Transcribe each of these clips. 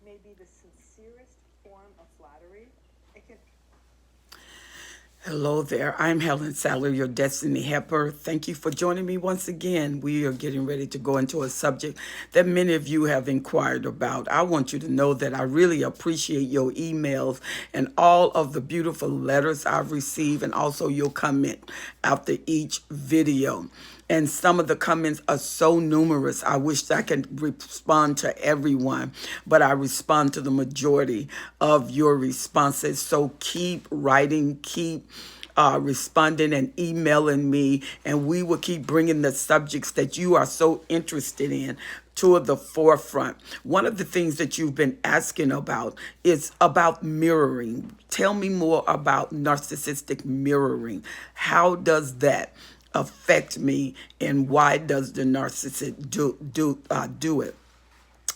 may be the sincerest form of flattery. It can. Hello there. I'm Helen Sadler, your Destiny Helper. Thank you for joining me once again. We are getting ready to go into a subject that many of you have inquired about. I want you to know that I really appreciate your emails and all of the beautiful letters I've received, and also your comment after each video. And some of the comments are so numerous. I wish I could respond to everyone, but I respond to the majority of your responses. So keep writing, keep responding and emailing me, and we will keep bringing the subjects that you are so interested in to the forefront. One of the things that you've been asking about is about mirroring. Tell me more about narcissistic mirroring. How does that affect me, and why does the narcissist do it?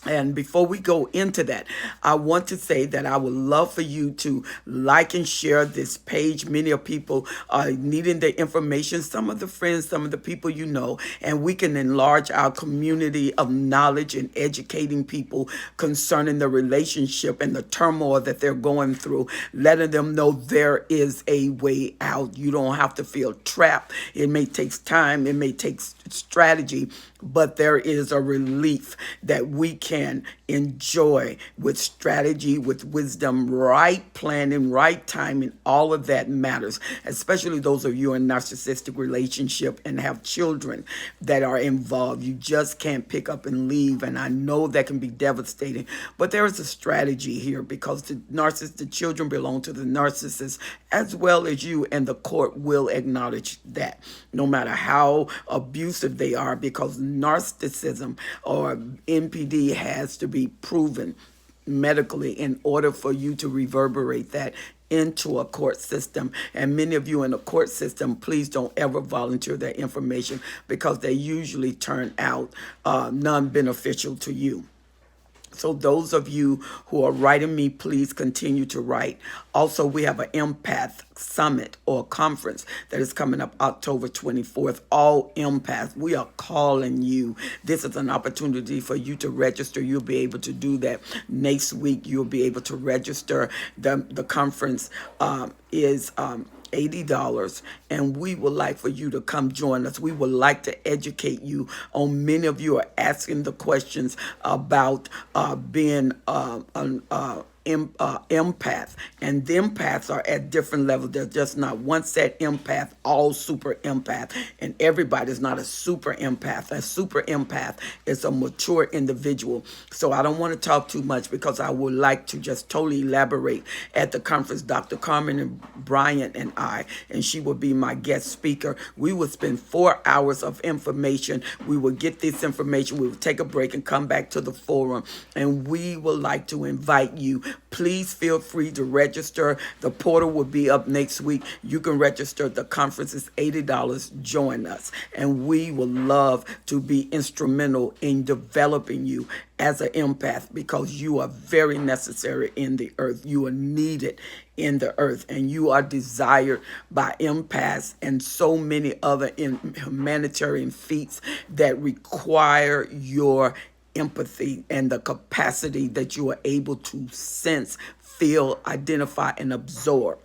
And before we go into that, I want to say that I would love for you to like and share this page. Many of people are needing the information, some of the friends, some of the people you know, and we can enlarge our community of knowledge and educating people concerning the relationship and the turmoil that they're going through, letting them know there is a way out. You don't have to feel trapped. It may take time, it may take strategy, but there is a relief that we can enjoy with strategy, with wisdom, right planning, right timing. All of that matters, especially those of you in narcissistic relationship and have children that are involved. You just can't pick up and leave, and I know that can be devastating, but there is a strategy here, because the children belong to the narcissist as well as you, and the court will acknowledge that no matter how abusive they are, because narcissism or NPD has to be proven medically in order for you to reverberate that into a court system. And many of you in the court system, please don't ever volunteer that information, because they usually turn out non-beneficial to you. So those of you who are writing me, please continue to write. Also, we have an empath summit or conference that is coming up October 24th. All empaths, we are calling you. This is an opportunity for you to register. You'll be able to do that next week. You'll be able to register. The conference is $80, and we would like for you to come join us. We would like to educate you on, many of you are asking the questions about being empath, and the empaths are at different levels. They're just not one set empath, all super empath, and everybody's not a super empath. A super empath is a mature individual. So I don't want to talk too much, because I would like to just totally elaborate at the conference. Dr. Carmen and Bryant and I, and she will be my guest speaker. We will spend 4 hours of information. We will get this information. We will take a break and come back to the forum, and we would like to invite you. Please feel free to register. The portal will be up next week. You can register. The conference is $80. Join us. And we will love to be instrumental in developing you as an empath, because you are very necessary in the earth. You are needed in the earth, and you are desired by empaths and so many other humanitarian feats that require your empathy and the capacity that you are able to sense, feel, identify, and absorb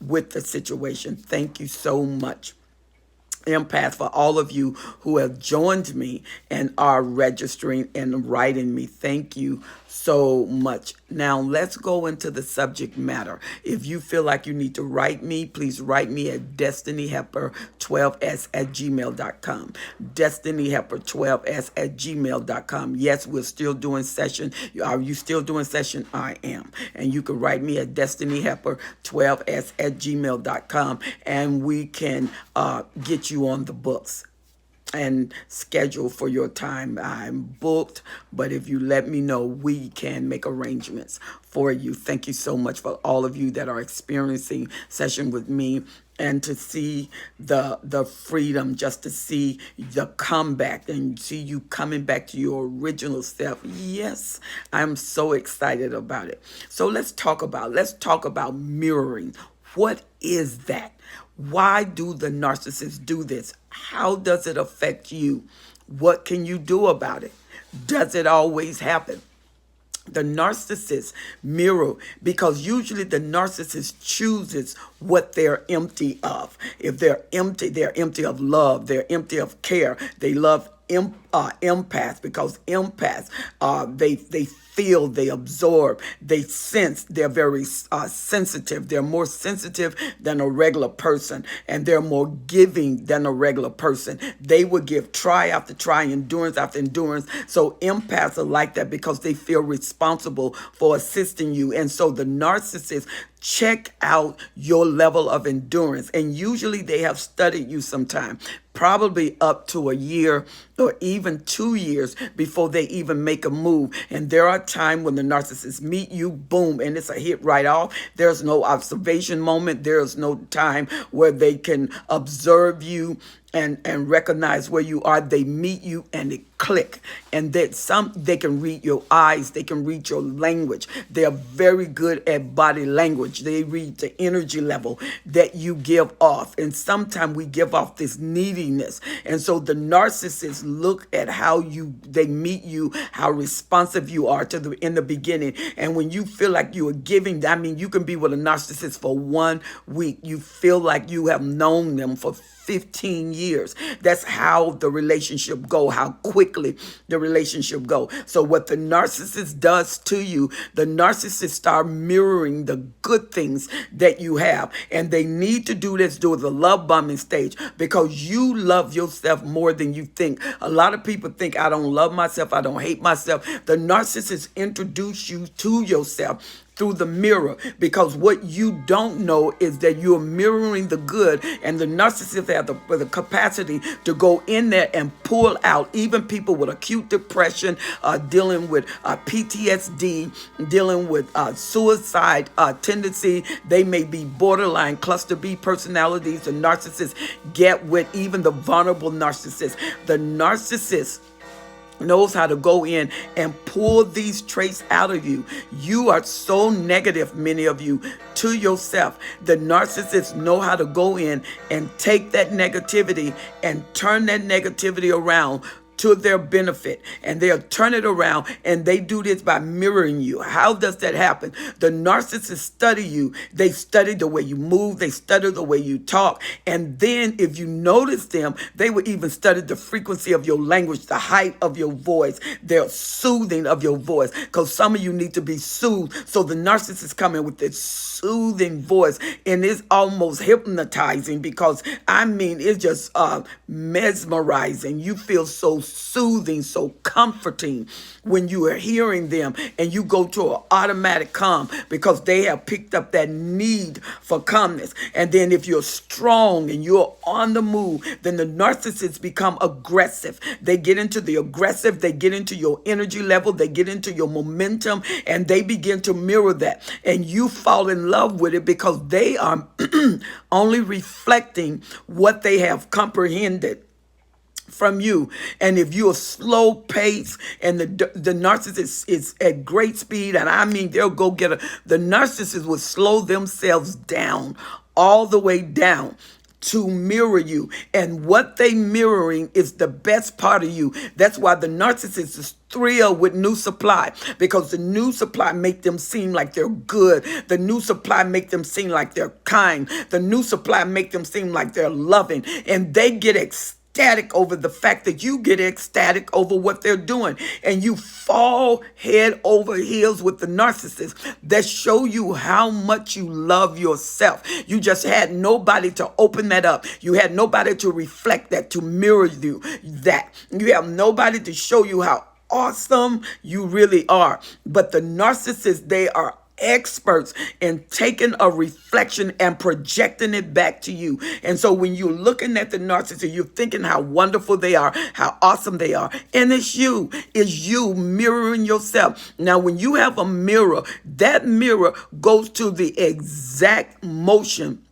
with the situation. Thank you so much, empath, for all of you who have joined me and are registering and writing me. Thank you so much. Now let's go into the subject matter. If you feel like you need to write me, please write me at destinyhelper12s@gmail.com. destinyhelper12s@gmail.com. Yes, we're still doing session. Are you still doing session? I am. And you can write me at destinyhelper12s@gmail.com, and we can get you on the books and schedule for your time. I'm booked, but if you let me know, we can make arrangements for you. Thank you so much for all of you that are experiencing session with me, and to see the freedom, just to see the comeback and see you coming back to your original self. Yes, I'm so excited about it. So let's talk about mirroring. What is that? Why do the narcissists do this? How does it affect you? What can you do about it? Does it always happen? The narcissist mirror, because usually the narcissist chooses what they're empty of. If they're empty of love, they're empty of care. They love empaths, because empaths, they feel, they absorb, they sense. They're very sensitive. They're more sensitive than a regular person, and they're more giving than a regular person. They will give try after try, endurance after endurance. So empaths are like that because they feel responsible for assisting you. And so the narcissist check out your level of endurance, and usually they have studied you sometime, probably up to a year or even 2 years before they even make a move. And there are times when the narcissists meet you, boom, and it's a hit right off. There's no observation moment. There's no time where they can observe you and recognize where you are. They meet you and it click. And that they can read your eyes, they can read your language. They're very good at body language. They read the energy level that you give off. And sometimes we give off this neediness. And so the narcissists look at how they meet you, how responsive you are in the beginning. And when you feel like you are giving, I mean, you can be with a narcissist for 1 week. You feel like you have known them for 15 years. That's how the relationship go, how quickly the relationship go. So what the narcissist does to you, the narcissist start mirroring the good things that you have. And they need to do this during the love bombing stage, because you love yourself more than you think. A lot of people think, I don't love myself, I don't hate myself. The narcissist introduce you to yourself through the mirror, because what you don't know is that you're mirroring the good, and the narcissist have the capacity to go in there and pull out even people with acute depression, dealing with PTSD, dealing with suicide tendency. They may be borderline cluster B personalities. The narcissist get with even the vulnerable narcissist. The narcissist knows how to go in and pull these traits out of you. You are so negative, many of you, to yourself. The narcissists know how to go in and take that negativity and turn that negativity around to their benefit, and they'll turn it around, and they do this by mirroring you. How does that happen? The narcissists study you. They study the way you move. They study the way you talk. And then if you notice them, they will even study the frequency of your language, the height of your voice, their soothing of your voice, because some of you need to be soothed. So the narcissists come in with this soothing voice, and it's almost hypnotizing, because I mean, it's just mesmerizing. You feel so soothing, so comforting when you are hearing them, and you go to an automatic calm, because they have picked up that need for calmness. And then if you're strong and you're on the move, then the narcissists become aggressive. They get into the aggressive, they get into your energy level, they get into your momentum, and they begin to mirror that. And you fall in love with it, because they are only reflecting what they have comprehended from you. And if you're slow pace and the narcissist is at great speed, and I mean they'll go get the narcissist will slow themselves down, all the way down, to mirror you. And what they mirroring is the best part of you. That's why the narcissist is thrilled with new supply, because the new supply make them seem like they're good. The new supply make them seem like they're kind. The new supply make them seem like they're loving, and they get ecstatic over the fact that you get ecstatic over what they're doing, and you fall head over heels with the narcissist that show you how much you love yourself. You just had nobody to open that up. You had nobody to reflect that, to mirror you that. You have nobody to show you how awesome you really are. But the narcissists, they are experts in taking a reflection and projecting it back to you. And so when you're looking at the narcissist, you're thinking how wonderful they are, how awesome they are. And it's you mirroring yourself. Now, when you have a mirror, that mirror goes to the exact motion,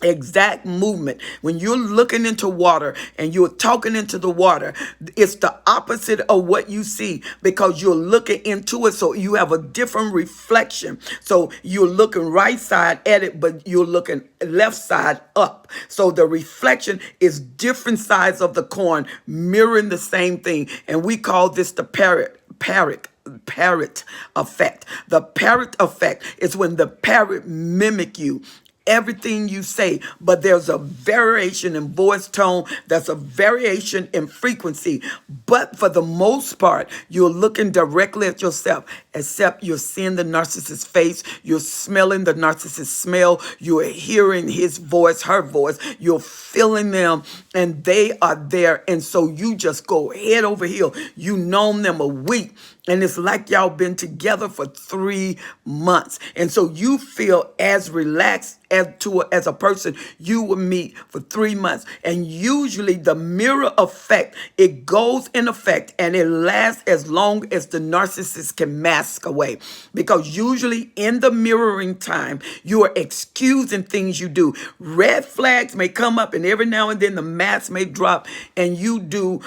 exact movement. When you're looking into water and you're talking into the water, it's the opposite of what you see, because you're looking into it. So you have a different reflection. So you're looking right side at it, but you're looking left side up. So the reflection is different sides of the coin mirroring the same thing. And we call this the parrot parrot effect. The parrot effect is when the parrot mimic you, everything you say, but there's a variation in voice tone, there's a variation in frequency. But for the most part, you're looking directly at yourself, except you're seeing the narcissist's face, you're smelling the narcissist's smell, you're hearing his voice, her voice, you're feeling them, and they are there. And so you just go head over heel. You known them a week, and it's like y'all been together for 3 months. And so you feel as relaxed as a person you would meet for 3 months. And usually the mirror effect, it goes in effect and it lasts as long as the narcissist can mask away. Because usually in the mirroring time, you are excusing things you do. Red flags may come up, and every now and then the mask may drop, and you do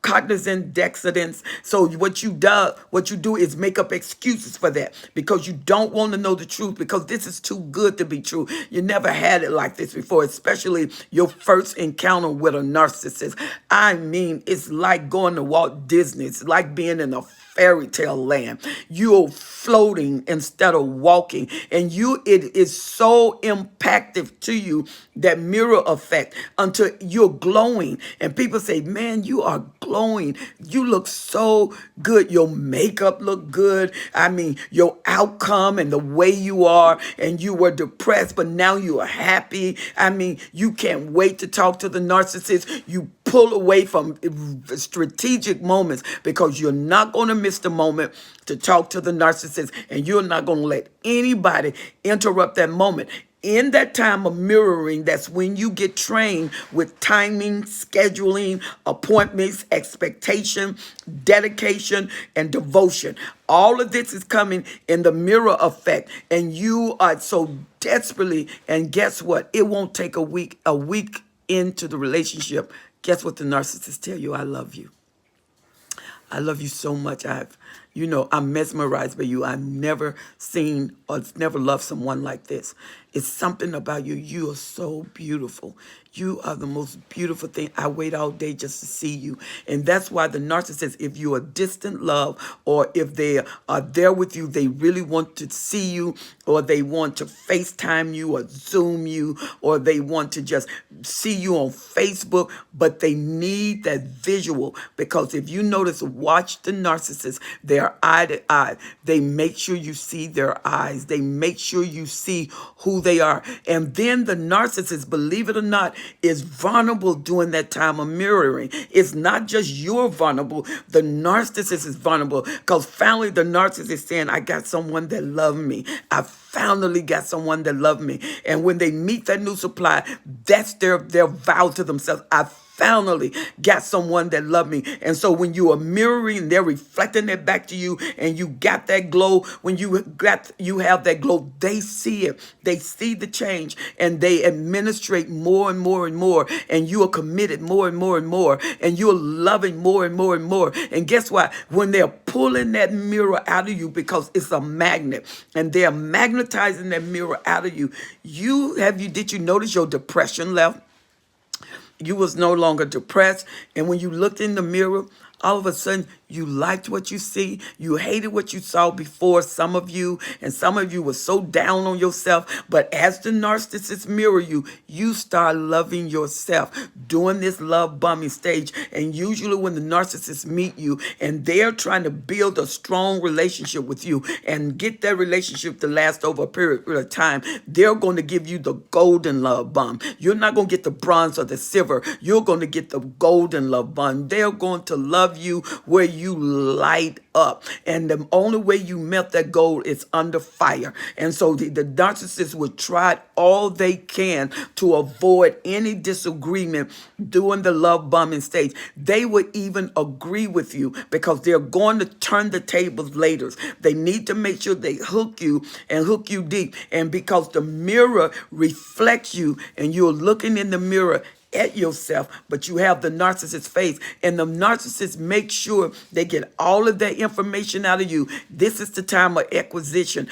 cognizant dissonance. So what you do is make up excuses for that, because you don't want to know the truth, because this is too good to be true. You never had it like this before, especially your first encounter with a narcissist. I mean, it's like going to Walt Disney. It's like being in a fairy tale land. You're floating instead of walking, and it is so impactful to you, that mirror effect, until you're glowing. And people say, man, you are glowing, you look so good, your makeup look good, I mean, your outcome and the way you are, and you were depressed but now you are happy. I mean, you can't wait to talk to the narcissist. You pull away from strategic moments, because you're not going to miss the moment to talk to the narcissist, and you're not going to let anybody interrupt that moment. In that time of mirroring, that's when you get trained with timing, scheduling, appointments, expectation, dedication, and devotion. All of this is coming in the mirror effect, and you are so desperately, and guess what? It won't take a week into the relationship. Guess what the narcissist tell you? I love you. I love you so much. I'm mesmerized by you. I've never seen or never loved someone like this. It's something about you. You are so beautiful. You are the most beautiful thing. I wait all day just to see you. And that's why the narcissist, if you're a distant love, or if they are there with you, they really want to see you, or they want to FaceTime you or Zoom you, or they want to just see you on Facebook, but they need that visual. Because if you notice, watch the narcissist, they're eye to eye. They make sure you see their eyes. They make sure you see who they are. And then the narcissist, believe it or not, is vulnerable during that time of mirroring. It's not just you're vulnerable. The narcissist is vulnerable, because finally the narcissist is saying, I got someone that loves me. I finally got someone that loves me. And when they meet that new supply, that's their vow to themselves. I finally got someone that loved me. And so when you are mirroring, they're reflecting it back to you, and you got that glow. When you have that glow, they see it. They see the change, and they administrate more and more and more, and you are committed more and more and more, and you're loving more and more and more. And guess what? When they're pulling that mirror out of you, because it's a magnet, and they're magnetizing that mirror out of you, did you notice your depression left? You was no longer depressed. And when you looked in the mirror, all of a sudden, you liked what you see. You hated what you saw before, some of you. And some of you were so down on yourself. But as the narcissist mirror you, you start loving yourself, doing this love bombing stage. And usually when the narcissists meet you and they're trying to build a strong relationship with you and get that relationship to last over a period of time, they're going to give you the golden love bomb. You're not going to get the bronze or the silver. You're going to get the golden love bomb. They're going to love you where you light up. And the only way you melt that gold is under fire. And so the narcissists would try all they can to avoid any disagreement during the love bombing stage. They would even agree with you, because they're going to turn the tables later. They need to make sure they hook you, and hook you deep. And because the mirror reflects you, and you're looking in the mirror at yourself, but you have the narcissist face, and the narcissist make sure they get all of that information out of you. This is the time of acquisition.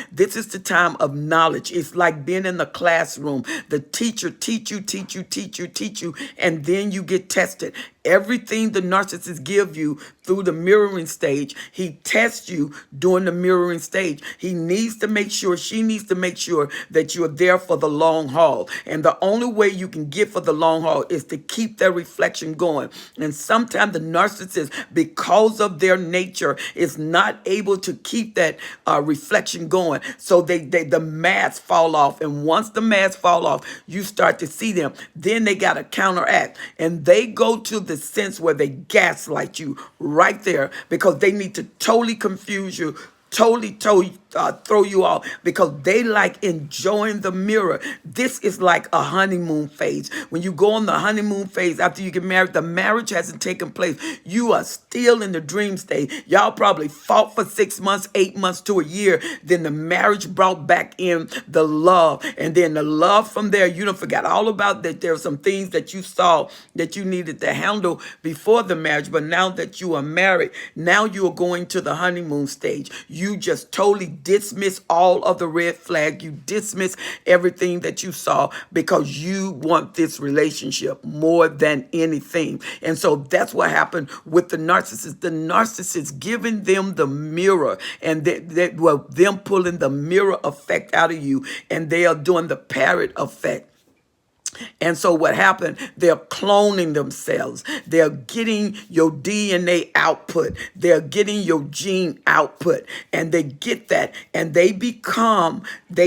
This is the time of knowledge. It's like being in the classroom. The teacher teach you, and then you get tested. Everything the narcissist give you through the mirroring stage, he tests you during the mirroring stage. He needs to make sure, she needs to make sure that you're there for the long haul. And the only way you can get for the long haul is to keep that reflection going. And sometimes the narcissist, because of their nature, is not able to keep that reflection going. So the mask fall off. And once the mask fall off, you start to see them. Then they got to counteract. And they go to the sense where they gaslight you right there, because they need to totally confuse you, totally throw you off, because they like enjoying the mirror. This is like a honeymoon phase. When you go on the honeymoon phase after you get married, the marriage hasn't taken place. You are still in the dream state. Y'all probably fought for 6 months, 8 months to a year. Then the marriage brought back in the love. And then the love from there, you don't forget all about that. There are some things that you saw that you needed to handle before the marriage. But now that you are married, now you are going to the honeymoon stage. You just totally dismiss all of the red flag. You dismiss everything that you saw because you want this relationship more than anything. And so that's what happened with the narcissist. The narcissist giving them the mirror, and them pulling the mirror effect out of you, and they are doing the parrot effect. And so what happened, they're cloning themselves. They're getting your DNA output. They're getting your gene output. And they get that, and they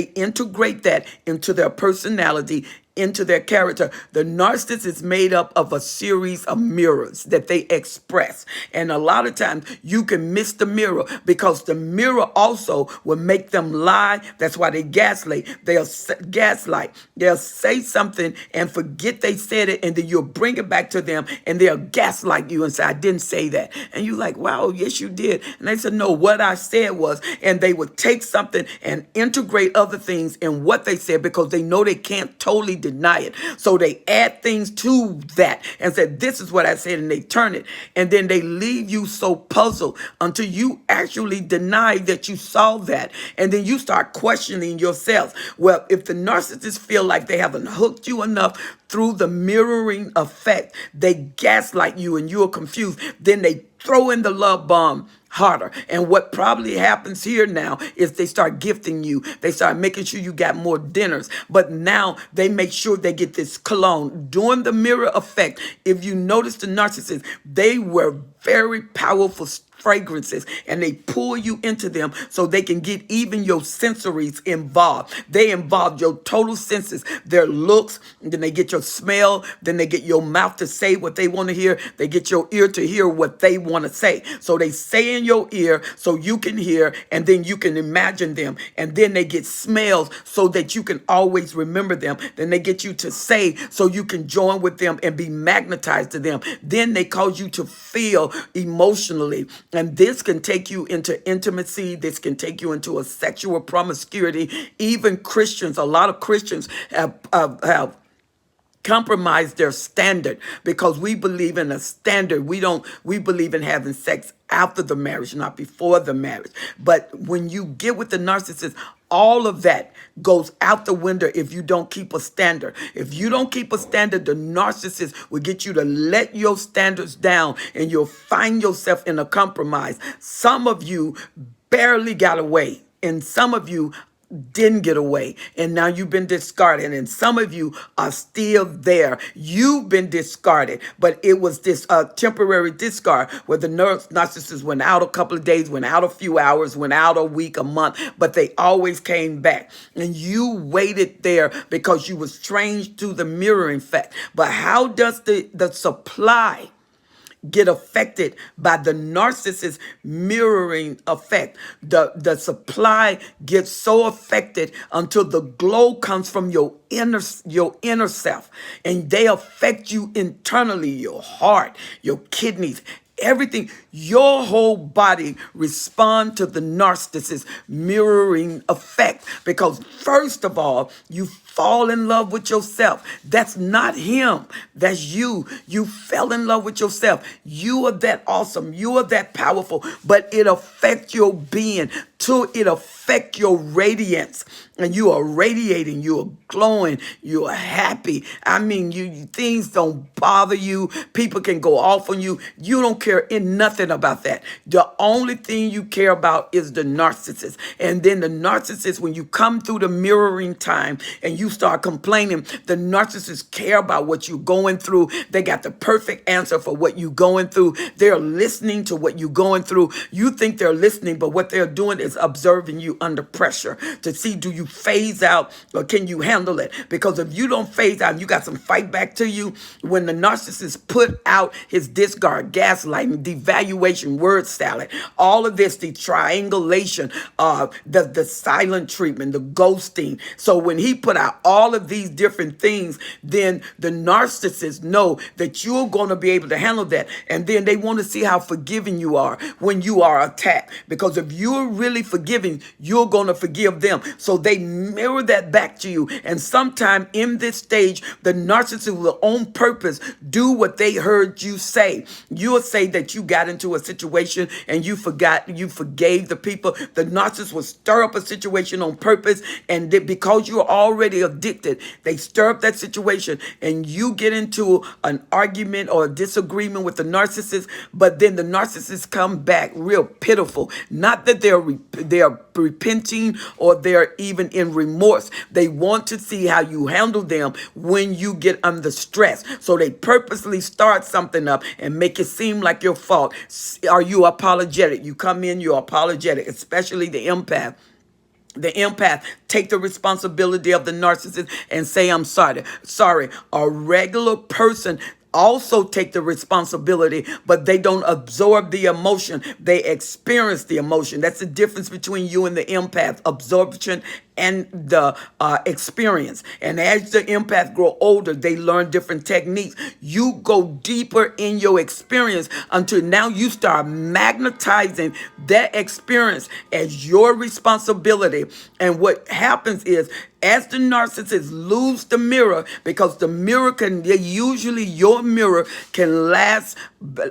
integrate that into their personality, into their character. The narcissist is made up of a series of mirrors that they express. And a lot of times you can miss the mirror, because the mirror also will make them lie. That's why they gaslight. They'll gaslight. They'll say something and forget they said it, and then you'll bring it back to them, and they'll gaslight you and say, I didn't say that. And you're like, wow, yes, you did. And they said, no, what I said was, and they would take something and integrate other things in what they said, because they know they can't totally deny it. So they add things to that and said, this is what I said, and they turn it. And then they leave you so puzzled until you actually deny that you saw that. And then you start questioning yourself. Well, if the narcissists feel like they haven't hooked you enough through the mirroring effect, they gaslight you and you're confused. Then they throw in the love bomb harder. And what probably happens here now is they start gifting you. They start making sure you got more dinners. But now they make sure they get this cologne. During the mirror effect, if you notice the narcissists, they were very powerful fragrances, and they pull you into them so they can get even your sensories involved. They involve your total senses, their looks, and then they get your smell, then they get your mouth to say what they want to hear, they get your ear to hear what they want to say. So they say in your ear so you can hear, and then you can imagine them, and then they get smells so that you can always remember them. Then they get you to say so you can join with them and be magnetized to them. Then they cause you to feel emotionally. And this can take you into intimacy. This can take you into a sexual promiscuity. Even Christians, a lot of Christians have compromised their standard, because we believe in a standard. We believe in having sex after the marriage, not before the marriage. But when you get with the narcissist, all of that goes out the window if you don't keep a standard. If you don't keep a standard, the narcissist will get you to let your standards down, and you'll find yourself in a compromise. Some of you barely got away, and some of you didn't get away, and now you've been discarded, and some of you are still there. You've been discarded, but it was this temporary discard where the narcissist went out a couple of days, went out a few hours, went out a week, a month, but they always came back, and you waited there because you was trained to the mirroring effect. But how does the supply get affected by the narcissist mirroring effect? The supply gets so affected until the glow comes from your inner self, and they affect you internally, your heart, your kidneys, everything, your whole body respond to the narcissist mirroring effect. Because first of all, you fall in love with yourself. That's not him. That's you. You fell in love with yourself. You are that awesome. You are that powerful. But it affects your being. It affect your radiance, and you are radiating, you are glowing, you are happy. I mean, things don't bother you. People can go off on you. You don't care in nothing about that. The only thing you care about is the narcissist. And then the narcissist, when you come through the mirroring time and you start complaining, the narcissists care about what you're going through. They got the perfect answer for what you're going through. They're listening to what you're going through. You think they're listening, but what they're doing is observing you under pressure to see, do you phase out or can you handle it? Because if you don't phase out, you got some fight back to you. When the narcissist put out his discard, gaslighting, devaluation, word salad, all of this, the triangulation, the silent treatment, the ghosting. So when he put out all of these different things, then the narcissists know that you're going to be able to handle that. And then they want to see how forgiving you are when you are attacked. Because if you're really forgiving, you're going to forgive them. So they mirror that back to you. And sometime in this stage, the narcissist will on purpose do what they heard you say. You'll say that you got into a situation and you forgave the people. The narcissist will stir up a situation on purpose. And because you're already addicted, they stir up that situation and you get into an argument or a disagreement with the narcissist. But then the narcissists come back real pitiful. Not that they're repenting or they're even in remorse. They want to see how you handle them when you get under stress. So they purposely start something up and make it seem like your fault. Are you apologetic? You come in, you're apologetic, especially the empath. The empath take the responsibility of the narcissist and say, I'm sorry. Sorry. A regular person also take the responsibility, but they don't absorb the emotion. They experience the emotion. That's the difference between you and the empath, absorption and the experience. And as the empath grow older, they learn different techniques. You go deeper in your experience until now you start magnetizing that experience as your responsibility. And what happens is, as the narcissist lose the mirror, because the mirror usually your mirror can last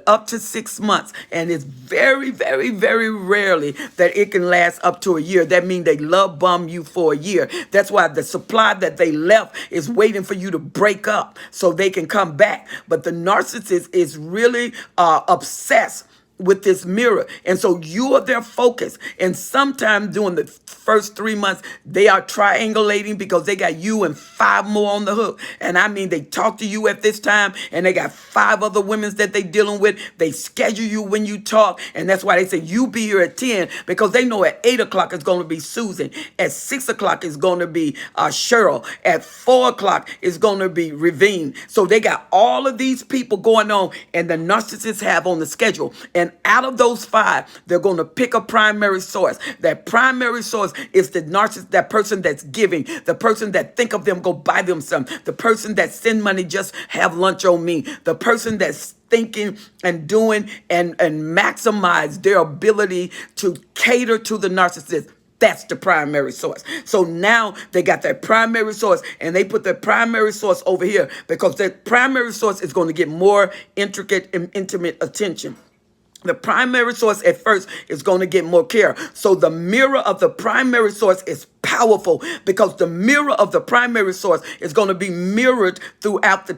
up to 6 months. And it's very, very, very rarely that it can last up to a year. That means they love bomb you for a year. That's why the supply that they left is waiting for you to break up so they can come back. But the narcissist is really obsessed with this mirror. And so you are their focus. And sometimes during the first 3 months, they are triangulating because they got you and 5 more on the hook. And I mean, they talk to you at this time and they got 5 other women that they dealing with. They schedule you when you talk. And that's why they say you be here at 10, because they know at 8 o'clock it's going to be Susan. At 6 o'clock it's going to be Cheryl. At 4 o'clock it's going to be Ravine. So they got all of these people going on, and the narcissists have on the schedule. And out of those 5, they're going to pick a primary source. That primary source is the narcissist, that person that's giving, the person that think of them, go buy them something, the person that send money, just have lunch on me, the person that's thinking and doing and maximize their ability to cater to the narcissist. That's the primary source. So now they got that primary source, and they put their primary source over here because that primary source is going to get more intricate and intimate attention. The primary source at first is going to get more care. So the mirror of the primary source is powerful, because the mirror of the primary source is going to be mirrored throughout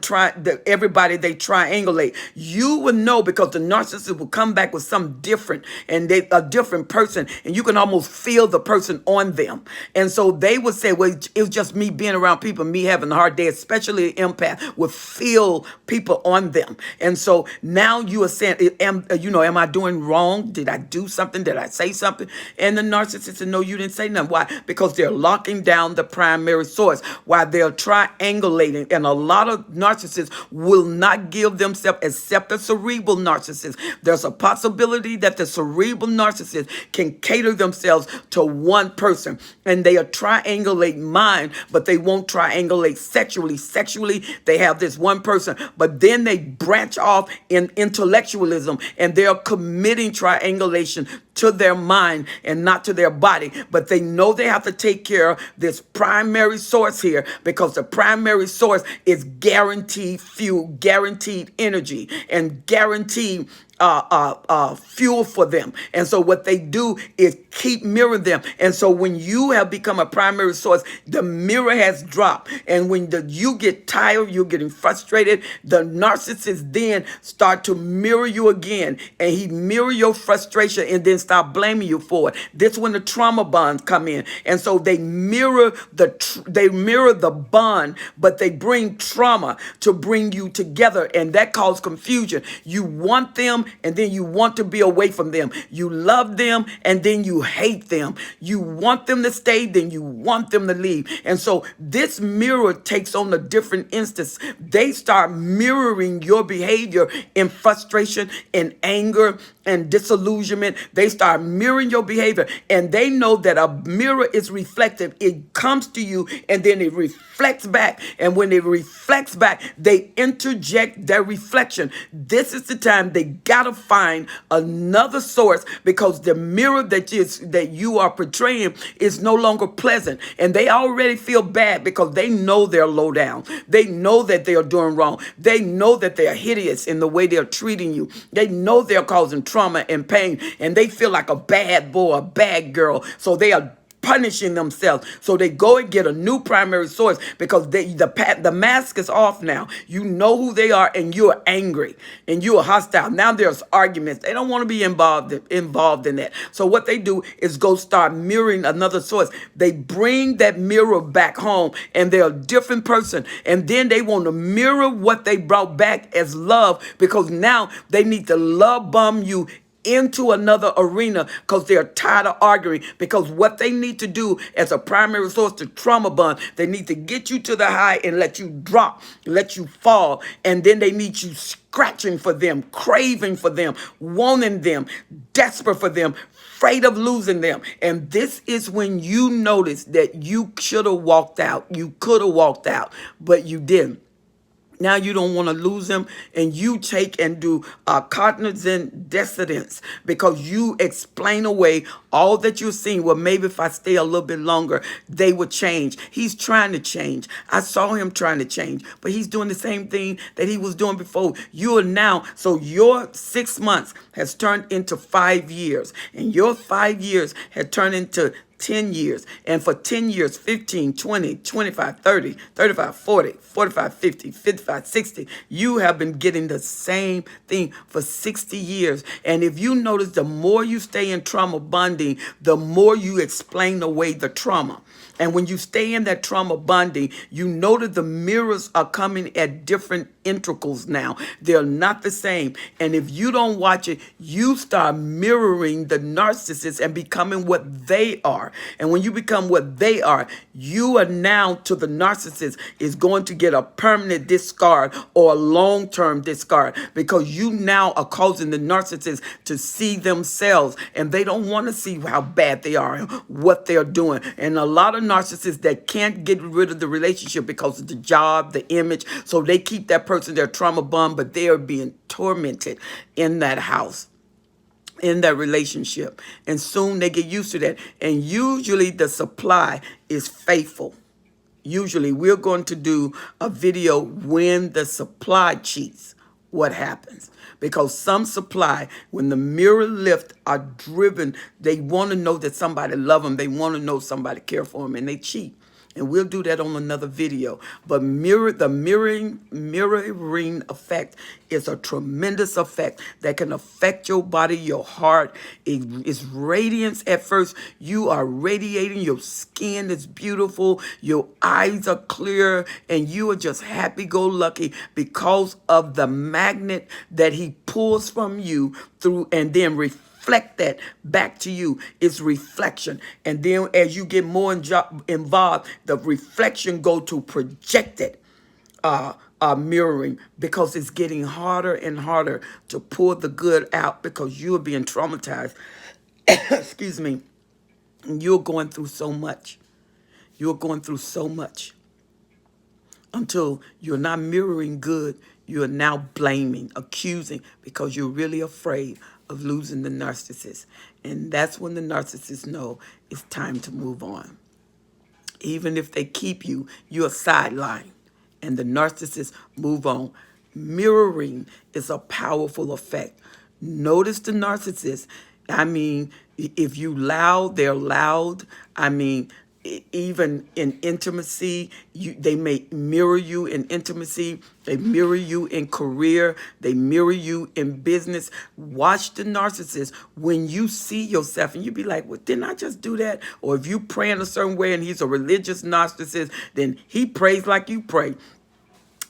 everybody they triangulate. You will know, because the narcissist will come back with something different, and a different person, and you can almost feel the person on them. And so they would say, well, it was just me being around people, me having a hard day, especially an empath would feel people on them. And so now you are saying, am I doing wrong? Did I do something? Did I say something? And the narcissist said, no, you didn't say nothing. Why? Because they're they're locking down the primary source while they're triangulating. And a lot of narcissists will not give themselves, except the cerebral narcissist. There's a possibility that the cerebral narcissist can cater themselves to one person, and they are triangulate mind, but they won't triangulate sexually. Sexually, they have this one person, but then they branch off in intellectualism, and they're committing triangulation to their mind and not to their body. But they know they have to take care of this primary source here, because the primary source is guaranteed fuel, guaranteed energy, and guaranteed fuel for them. And so what they do is keep mirroring them. And so when you have become a primary source, the mirror has dropped. And when you get tired, you're getting frustrated, the narcissist then start to mirror you again. And he mirror your frustration and then start blaming you for it. This is when the trauma bonds come in. And so they mirror the bond, but they bring trauma to bring you together. And that causes confusion. You want them, and then you want to be away from them. You love them, and then you hate them. You want them to stay, then you want them to leave. And so this mirror takes on a different instance. They start mirroring your behavior in frustration, in anger, and disillusionment. They start mirroring your behavior, and they know that a mirror is reflective. It comes to you, and then it reflects back. And when it reflects back, they interject their reflection. This is the time they gotta find another source, because the mirror that you are portraying is no longer pleasant, and they already feel bad because they know they're low down. They know that they are doing wrong. They know that they are hideous in the way they're treating you. They know they're causing trauma and pain, and they feel like a bad boy, a bad girl. So they are punishing themselves. So they go and get a new primary source, because the mask is off now. You know who they are, and you're angry and you are hostile. Now there's arguments. They don't want to be involved in that. So what they do is go start mirroring another source. They bring that mirror back home, and they're a different person. And then they want to mirror what they brought back as love, because now they need to love bomb you into another arena, because they're tired of arguing. Because what they need to do as a primary source to trauma bond, they need to get you to the high and let you drop, let you fall. And then they need you scratching for them, craving for them, wanting them, desperate for them, afraid of losing them. And this is when you notice that you should have walked out. You could have walked out, but you didn't. Now you don't want to lose them, and you take and do cognizant dissonance, because you explain away all that you're seeing. Well, maybe if I stay a little bit longer, they would change. He's trying to change. I saw him trying to change, but he's doing the same thing that he was doing before. You are now, so your 6 months has turned into 5 years, and your 5 years had turned into 10 years. And for 10 years, 15, 20, 25, 30, 35, 40, 45, 50, 55, 60, you have been getting the same thing for 60 years. And if you notice, the more you stay in trauma bonding, the more you explain away the trauma. And when you stay in that trauma bonding, you know that the mirrors are coming at different intervals now. They're not the same. And if you don't watch it, you start mirroring the narcissist and becoming what they are. And when you become what they are, you are now to the narcissist is going to get a permanent discard or a long-term discard, because you now are causing the narcissist to see themselves, and they don't want to see how bad they are and what they're doing. And a lot of narcissists that can't get rid of the relationship because of the job, the image, so they keep that person, their trauma bond, but they are being tormented in that house, in that relationship. And soon they get used to that. And usually the supply is faithful. Usually we're going to do a video when the supply cheats, what happens. Because some supply, when the mirror lift are driven, they want to know that somebody love them. They want to know somebody care for them, and they cheat. And we'll do that on another video. But the mirroring effect is a tremendous effect that can affect your body, your heart. It's radiance at first. You are radiating. Your skin is beautiful. Your eyes are clear. And you are just happy-go-lucky because of the magnet that he pulls from you through and then reflects reflect that back to you. It's reflection. And then as you get more involved, the reflection go to projected mirroring, because it's getting harder and harder to pull the good out because you're being traumatized. Excuse me. You're going through so much. You're going through so much until you're not mirroring good. You're now blaming, accusing, because you're really afraid of losing the narcissist. And that's when the narcissists know it's time to move on. Even if they keep you, you're sidelined. And the narcissists move on. Mirroring is a powerful effect. Notice the narcissist. I mean, if you loud, they're loud. I mean, even in intimacy, they may mirror you in intimacy. They mirror you in career. They mirror you in business. Watch the narcissist. When you see yourself and you be like, well, didn't I just do that? Or if you pray in a certain way and he's a religious narcissist, then he prays like you pray.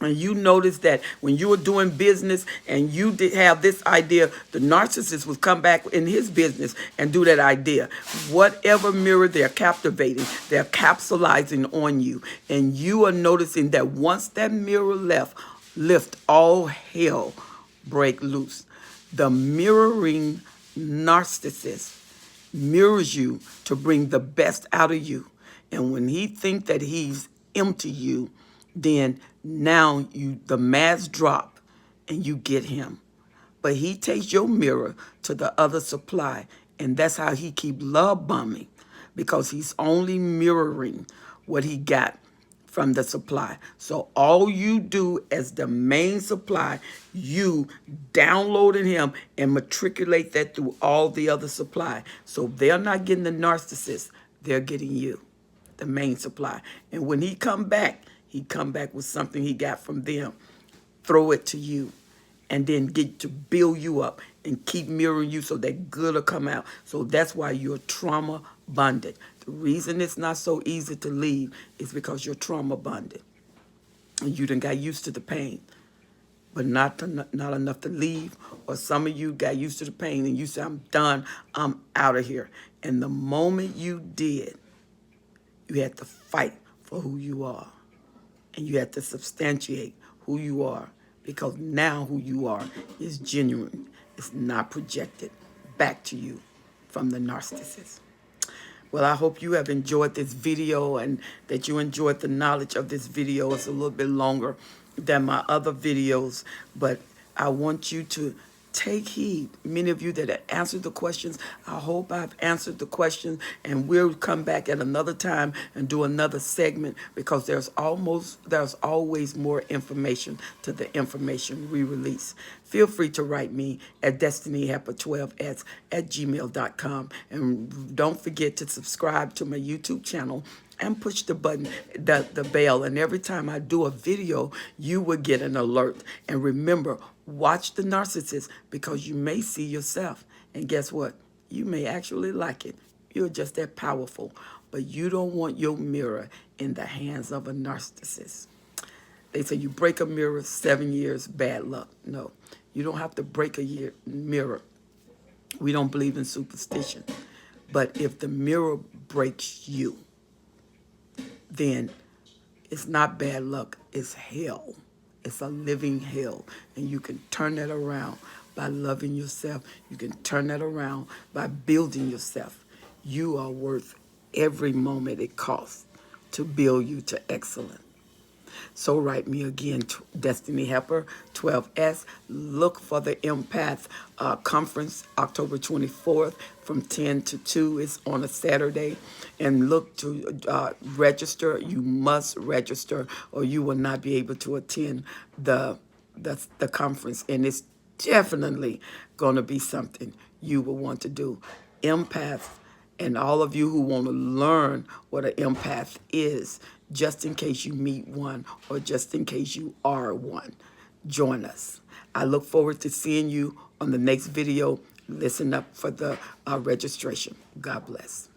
And you notice that when you were doing business and you did have this idea, the narcissist would come back in his business and do that idea. Whatever mirror they're captivating, they're capsulizing on you. And you are noticing that once that mirror lift, all hell break loose. The mirroring narcissist mirrors you to bring the best out of you. And when he thinks that he's empty you, then now the mask drop and you get him. But he takes your mirror to the other supply, and that's how he keep love bombing, because he's only mirroring what he got from the supply. So all you do as the main supply, you download in him and matriculate that through all the other supply. So they're not getting the narcissist, they're getting you, the main supply. And when he come back with something he got from them, throw it to you, and then get to build you up and keep mirroring you so that good will come out. So that's why you're trauma bonded. The reason it's not so easy to leave is because you're trauma bonded. And you done got used to the pain, but not enough to leave. Or some of you got used to the pain and you said, I'm done, I'm out of here. And the moment you did, you had to fight for who you are. And you have to substantiate who you are, because now who you are is genuine. It's not projected back to you from the narcissist. Well, I hope you have enjoyed this video and that you enjoyed the knowledge of this video. It's a little bit longer than my other videos, but I want you to take heed. Many of you that have answered the questions, I hope I've answered the questions, and we'll come back at another time and do another segment, because there's always more information to the information we release. Feel free to write me at destinyhelper12s@gmail.com, and don't forget to subscribe to my YouTube channel and push the button, the bell, and every time I do a video, you will get an alert. And remember, watch the narcissist, because you may see yourself, and guess what? You may actually like it. You're just that powerful, but you don't want your mirror in the hands of a narcissist. They say you break a mirror, 7 years, bad luck. No, you don't have to break a mirror. We don't believe in superstition. But if the mirror breaks you, then it's not bad luck, it's hell. It's a living hell. And you can turn that around by loving yourself. You can turn that around by building yourself. You are worth every moment it costs to build you to excellence. So write me again, Destiny Helper 12S. Look for the Empath Conference, October 24th from 10 to 2. It's on a Saturday. And look to register. You must register, or you will not be able to attend the conference. And it's definitely going to be something you will want to do. Empath. And all of you who want to learn what an empath is, just in case you meet one or just in case you are one, join us. I look forward to seeing you on the next video. Listen up for the registration. God bless.